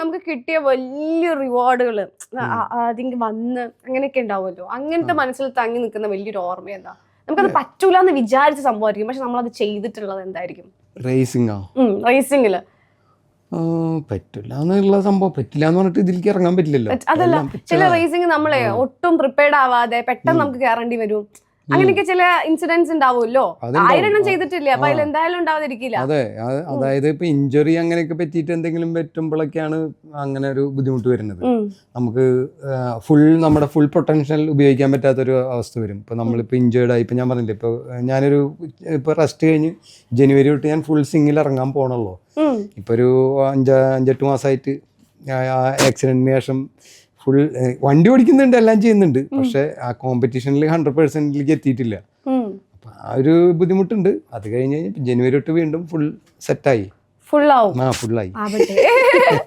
നമുക്ക് കിട്ടിയ വലിയ റിവാർഡുകൾ അതിങ്ങ് വന്ന് അങ്ങനെയൊക്കെ ഉണ്ടാവുമല്ലോ, അങ്ങനത്തെ മനസ്സിൽ തങ്ങി നിൽക്കുന്ന വലിയൊരു ഓർമ്മ എന്താ? നമുക്കത് പറ്റൂല എന്ന് വിചാരിച്ച സംഭവമായിരിക്കും, പക്ഷെ നമ്മളത് ചെയ്തിട്ടുള്ളത് എന്തായിരിക്കും? റേസിംഗില് പറ്റില്ല എന്നുള്ള സംഭവം, പറ്റില്ല എന്ന് പറഞ്ഞിട്ട് ഇതിലേക്ക് ഇറങ്ങാൻ പറ്റില്ലല്ലോ. അതല്ല, ചില റേസിംഗ് നമ്മളെ ഒട്ടും പ്രിപ്പയർഡ് ആവാതെ പെട്ടെന്ന് നമുക്ക് കയറേണ്ടി വരും, അങ്ങനെയൊക്കെ ചില ഇൻസിഡൻസ് ഉണ്ടാവുമല്ലോ. 1000 ചെയ്തിട്ടില്ല, അപ്പൊ അതിൽ എന്തായാലും ഉണ്ടാവാതിരിക്കില്ല. അതെ, അതായത് ഇപ്പൊ ഇഞ്ചുറി അങ്ങനെയൊക്കെ പറ്റിയിട്ട് എന്തെങ്കിലും പറ്റുമ്പോഴൊക്കെയാണ് അങ്ങനെ ഒരു ബുദ്ധിമുട്ട് വരുന്നത്. നമുക്ക് നമ്മുടെ ഫുൾ പൊട്ടൻഷ്യൽ ഉപയോഗിക്കാൻ പറ്റാത്തൊരു അവസ്ഥ വരും. ഇപ്പൊ നമ്മളിപ്പോ ഇഞ്ചേർഡ് ആയി, ഇപ്പൊ ഞാൻ പറഞ്ഞില്ലേ, ഇപ്പൊ റെസ്റ്റ് കഴിഞ്ഞ് ജനുവരി തൊട്ട് ഞാൻ ഫുൾ സിംഗിൽ ഇറങ്ങാൻ പോണല്ലോ. ഇപ്പൊ ഒരു 5-8 മാസമായിട്ട് ആക്സിഡന്റിന് ശേഷം ഫുൾ വണ്ടി ഓടിക്കുന്നുണ്ട്, എല്ലാം ചെയ്യുന്നുണ്ട്, പക്ഷെ ആ കോമ്പറ്റീഷനിൽ 100% എത്തിയിട്ടില്ല. അപ്പൊ ആ ഒരു ബുദ്ധിമുട്ടുണ്ട്. അത് കഴിഞ്ഞ് ജനുവരി തൊട്ട് വീണ്ടും ഫുൾ സെറ്റായി, ഫുള്ളായി.